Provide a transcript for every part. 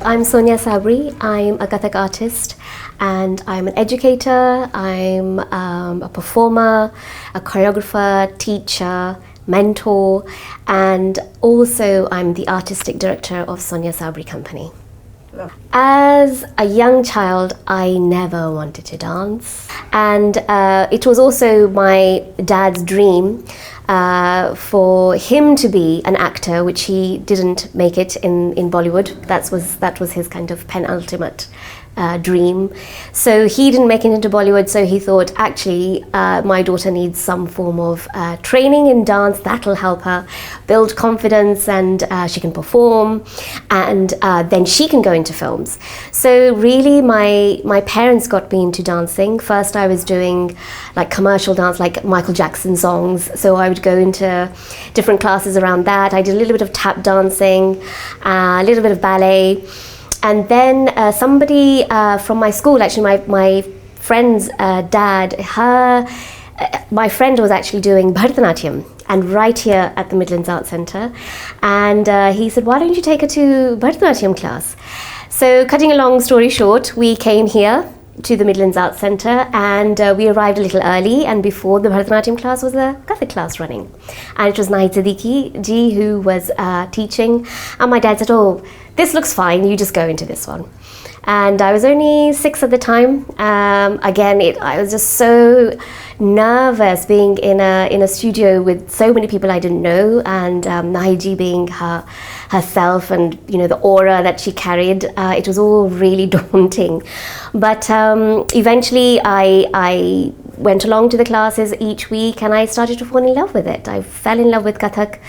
I'm Sonia Sabri. I'm a kathak artist and I'm an educator, I'm a performer, a choreographer, teacher, mentor, and also I'm the artistic director of Sonia Sabri Company. As a young child, I never wanted to dance, and it was also my dad's dream for him to be an actor, which he didn't make it in Bollywood. That was his kind of penultimate dream. So he didn't make it into Bollywood, so he thought, actually, my daughter needs some form of training in dance that'll help her build confidence, and she can perform, and then she can go into films. So really my parents got me into dancing. First I was doing like commercial dance, like Michael Jackson songs, so I would go into different classes around that. I did a little bit of tap dancing, a little bit of ballet. And then somebody from my school, actually my friend's dad, my friend was actually doing Bharatanatyam, and right here at the Midlands Arts Centre. And he said, why don't you take her to Bharatanatyam class? So cutting a long story short, we came here to the Midlands Arts Centre, and we arrived a little early, and before the Bharatanatyam class was a kathak class running. And it was Nahid Siddiqui ji who was teaching, and my dad said, oh, this looks fine, you just go into this one. And I was only 6 at the time. Again, I was just so nervous being in a studio with so many people I didn't know, and Nahid ji being herself, and the aura that she carried. It was all really daunting. But eventually I went along to the classes each week, and I started to fall in love with it. I fell in love with kathak,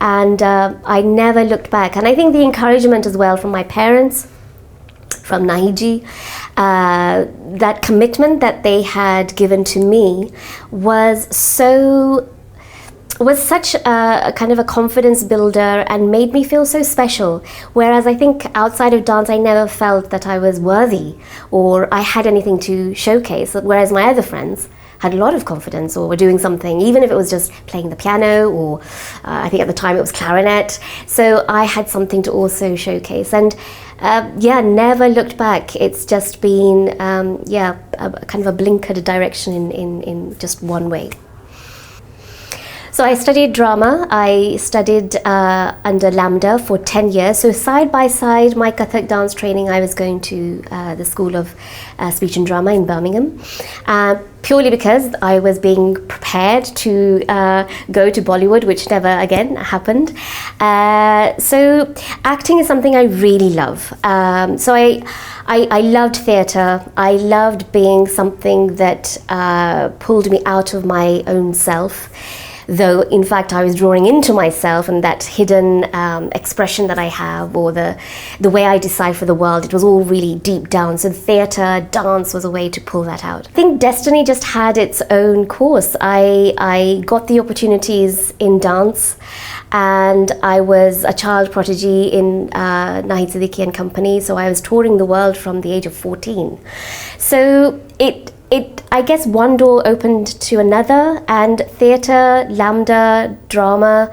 and I never looked back. And I think the encouragement as well from my parents, from Nahid ji, that commitment that they had given to me was such a kind of a confidence builder, and made me feel so special. Whereas I think outside of dance, I never felt that I was worthy or I had anything to showcase. Whereas my other friends had a lot of confidence, or were doing something, even if it was just playing the piano, or I think at the time it was clarinet. So I had something to also showcase, and never looked back. It's just been a kind of a blinkered direction in just one way. So I studied drama. I studied under Lambda for 10 years. So side by side, my kathak dance training, I was going to the School of Speech and Drama in Birmingham, purely because I was being prepared to go to Bollywood, which never again happened. So acting is something I really love. So I loved theatre. I loved being something that pulled me out of my own self. Though in fact I was drawing into myself and that hidden expression that I have, or the way I decide for the world, it was all really deep down. So theatre, dance was a way to pull that out. I think destiny just had its own course. I got the opportunities in dance, and I was a child prodigy in Nahid Siddiqui and Company, so I was touring the world from the age of 14. So I guess one door opened to another, and theatre, Lambda, drama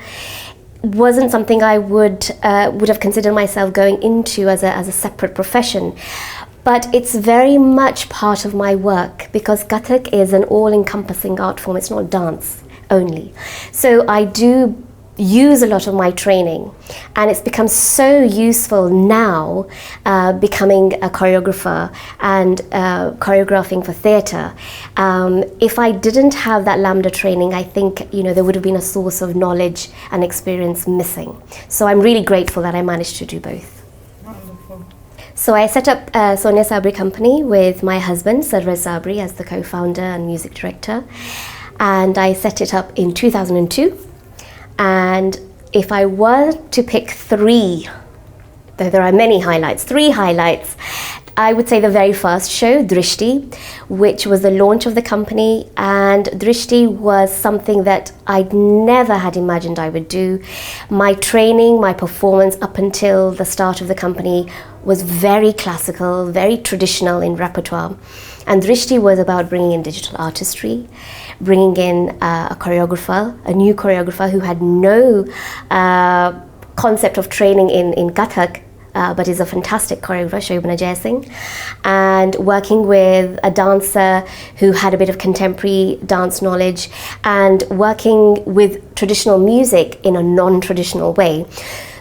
wasn't something I would have considered myself going into as a separate profession. But it's very much part of my work, because kathak is an all-encompassing art form. It's not dance only. So I do use a lot of my training, and it's become so useful now, becoming a choreographer and choreographing for theatre. If I didn't have that Lambda training, I think there would have been a source of knowledge and experience missing. So I'm really grateful that I managed to do both. Wonderful. So I set up Sonia Sabri Company with my husband, Sonia Sabri, as the co-founder and music director, and I set it up in 2002. And if I were to pick 3, though there are many highlights, 3 highlights, I would say the very first show, Drishti, which was the launch of the company. And Drishti was something that I'd never had imagined I would do. My training, my performance up until the start of the company was very classical, very traditional in repertoire. And Drishti was about bringing in digital artistry, bringing in a choreographer, a new choreographer who had no concept of training in kathak, but is a fantastic choreographer, Shobana Singh, and working with a dancer who had a bit of contemporary dance knowledge, and working with traditional music in a non-traditional way.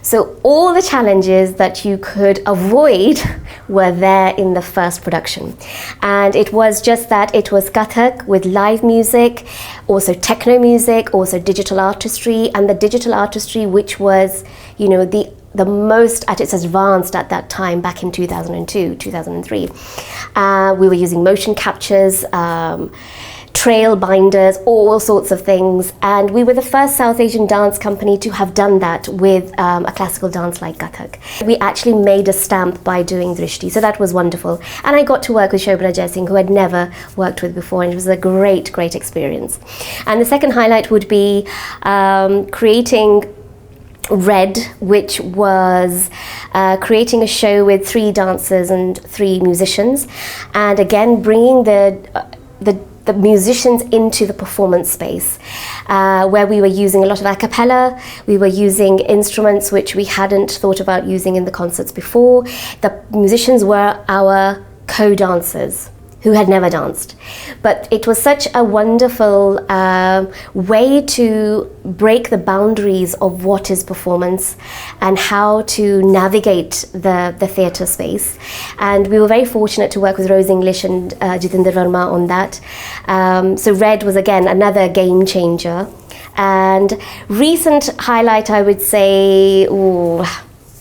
So all the challenges that you could avoid were there in the first production. And it was just that it was kathak with live music, also techno music, also digital artistry, and the digital artistry which was, you know, the most at its advanced at that time, back in 2002, 2003. We were using motion captures, trail binders, all sorts of things, and we were the first South Asian dance company to have done that with a classical dance like kathak. We actually made a stamp by doing drishti, so that was wonderful. And I got to work with Shobana Singh, who I'd never worked with before, and it was a great, great experience. And the second highlight would be creating Red, which was creating a show with 3 dancers and 3 musicians, and again bringing the musicians into the performance space, where we were using a lot of a cappella. We were using instruments which we hadn't thought about using in the concerts before. The musicians were our co-dancers who had never danced. But it was such a wonderful way to break the boundaries of what is performance and how to navigate the theatre space. And we were very fortunate to work with Rose English and Jitinder Verma on that. So Red was again another game changer. And recent highlight, I would say,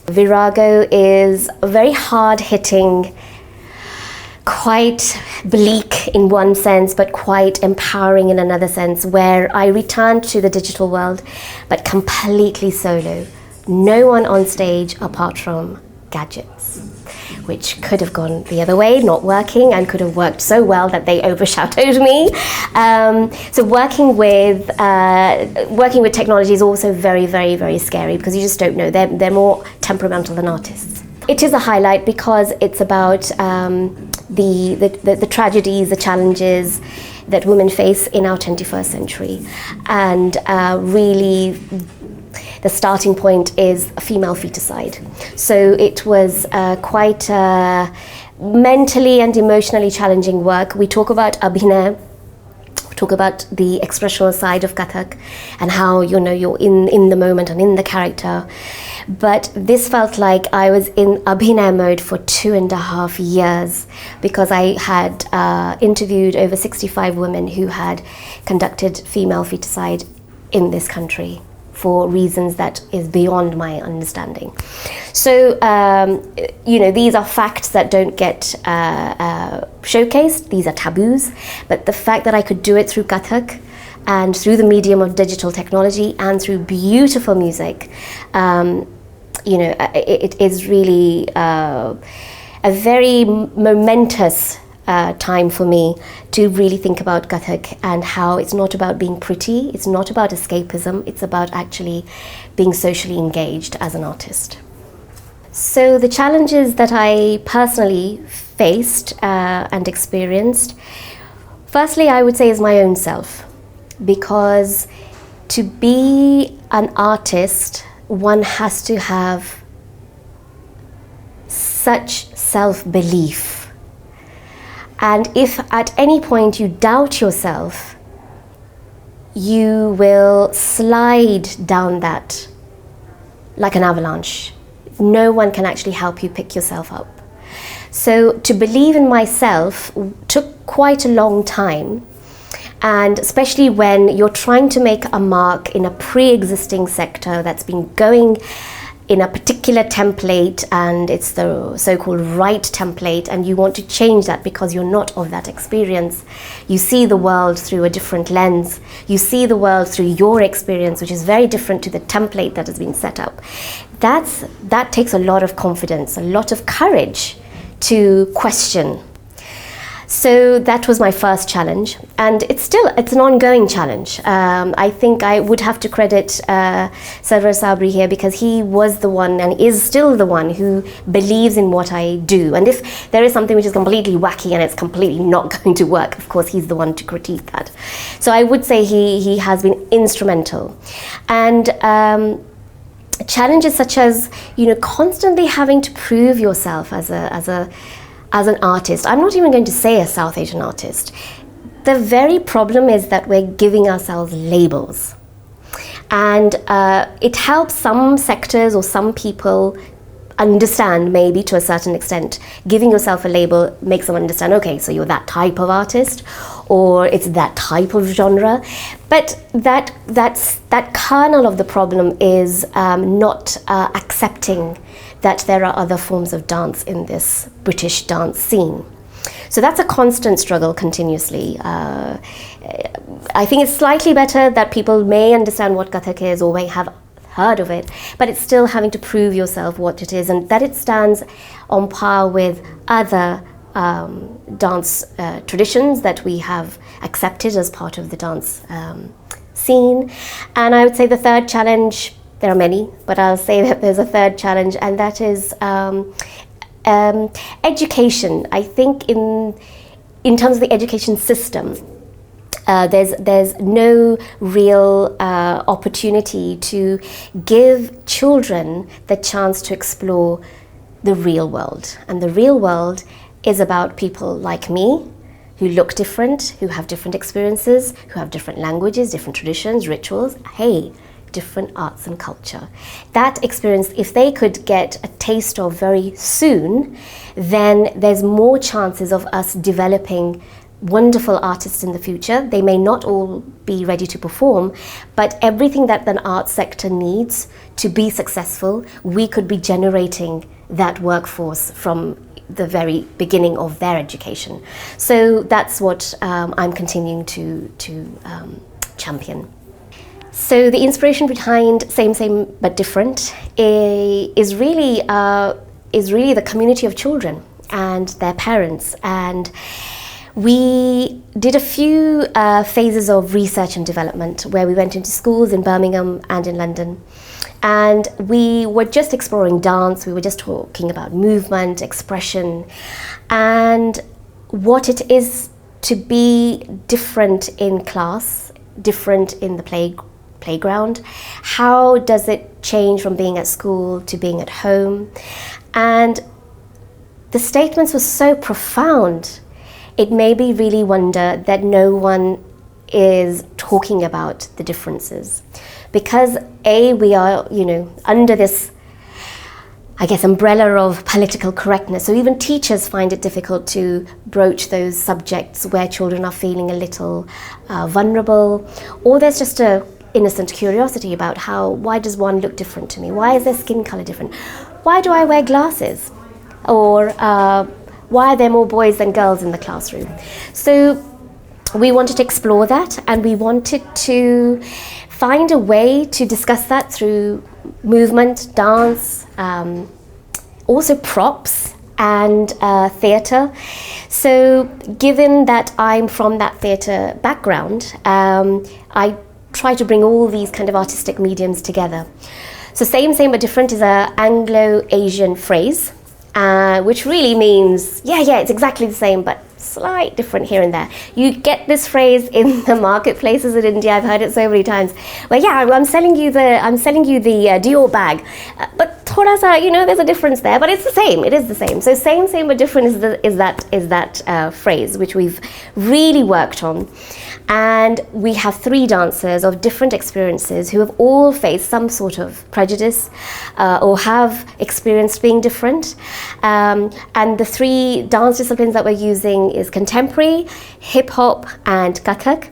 Virago is a very hard-hitting, quite bleak in one sense, but quite empowering in another sense, where I returned to the digital world, but completely solo. No one on stage apart from gadgets, which could have gone the other way, not working, and could have worked so well that they overshadowed me. So working with technology is also very, very, very scary, because you just don't know. They're more temperamental than artists. It is a highlight because it's about the tragedies, the challenges that women face in our 21st century. And really, the starting point is female feticide. So it was quite mentally and emotionally challenging work. We talk about abhinay, we talk about the expressional side of kathak and how, you know, you're in the moment and in the character. But this felt like I was in abhinay mode for 2.5 years, because I had interviewed over 65 women who had conducted female feticide in this country for reasons that is beyond my understanding. So, you know, these are facts that don't get showcased, these are taboos, but the fact that I could do it through kathak and through the medium of digital technology and through beautiful music, you know, it is really a very momentous time for me to really think about kathak and how it's not about being pretty, it's not about escapism, it's about actually being socially engaged as an artist. So the challenges that I personally faced and experienced, firstly I would say is my own self, because to be an artist one has to have such self-belief. And if at any point you doubt yourself, you will slide down that like an avalanche. No one can actually help you pick yourself up. So to believe in myself took quite a long time. And especially when you're trying to make a mark in a pre-existing sector that's been going in a particular template, and it's the so-called right template, and you want to change that because you're not of that experience. You see the world through a different lens. You see the world through your experience, which is very different to the template that has been set up. That takes a lot of confidence, a lot of courage to question. So that was my first challenge, and it's an ongoing challenge. I think I would have to credit Sonia Sabri here, because he was the one and is still the one who believes in what I do. And if there is something which is completely wacky and it's completely not going to work, of course he's the one to critique that. So I would say he has been instrumental. And challenges such as, constantly having to prove yourself as an artist. I'm not even going to say a South Asian artist. The very problem is that we're giving ourselves labels. And it helps some sectors or some people understand, maybe to a certain extent. Giving yourself a label makes them understand, okay, so you're that type of artist, or it's that type of genre. But that kernel of the problem is not accepting that there are other forms of dance in this British dance scene. So that's a constant struggle continuously. I think it's slightly better that people may understand what kathak is or may have heard of it, but it's still having to prove yourself what it is, and that it stands on par with other dance traditions that we have accepted as part of the dance scene. And I would say the third challenge, there are many, but I'll say that there's a third challenge, and that is education. I think in terms of the education system, there's no real opportunity to give children the chance to explore the real world. And the real world is about people like me, who look different, who have different experiences, who have different languages, different traditions, rituals. Hey, different arts and culture. That experience, if they could get a taste of very soon, then there's more chances of us developing wonderful artists in the future. They may not all be ready to perform, but everything that an arts sector needs to be successful, we could be generating that workforce from the very beginning of their education. So that's what I'm continuing to champion. So the inspiration behind Same But Different is really the community of children and their parents. And we did a few phases of research and development where we went into schools in Birmingham and in London. And we were just exploring dance, we were just talking about movement, expression, and what it is to be different in class, different in the playground. How does it change from being at school to being at home? And the statements were so profound. It made me really wonder that no one is talking about the differences. Because we are, under this, I guess, umbrella of political correctness. So even teachers find it difficult to broach those subjects where children are feeling a little vulnerable, or there's just a innocent curiosity about why does one look different to me? Why is their skin color different? Why do I wear glasses? Or why are there more boys than girls in the classroom? So we wanted to explore that, and we wanted to find a way to discuss that through movement, dance, also props and theatre. So given that I'm from that theatre background, I try to bring all these kind of artistic mediums together. So Same But Different is an Anglo-Asian phrase, which really means, it's exactly the same, but slight different here and there. You get this phrase in the marketplaces in India. I've heard it so many times. Well, I'm selling you the Dior bag, but thoda sa, there's a difference there, but it's the same. It is the same. So Same But Different is that phrase which we've really worked on. And we have 3 dancers of different experiences who have all faced some sort of prejudice or have experienced being different. And the 3 dance disciplines that we're using is contemporary, hip-hop, and kathak.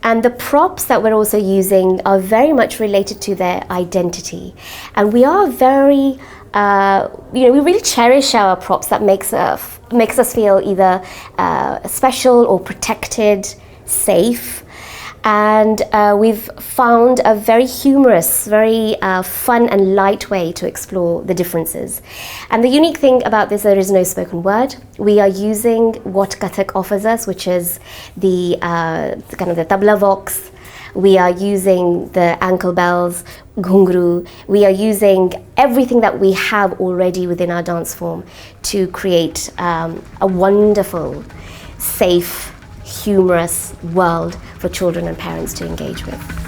And the props that we're also using are very much related to their identity. And we are very, we really cherish our props that makes us feel either special or protected, safe. And we've found a very humorous, very fun and light way to explore the differences. And the unique thing about this, there is no spoken word. We are using what kathak offers us, which is the kind of the tabla vox. We are using the ankle bells, ghungru. We are using everything that we have already within our dance form to create a wonderful, safe, humorous world for children and parents to engage with.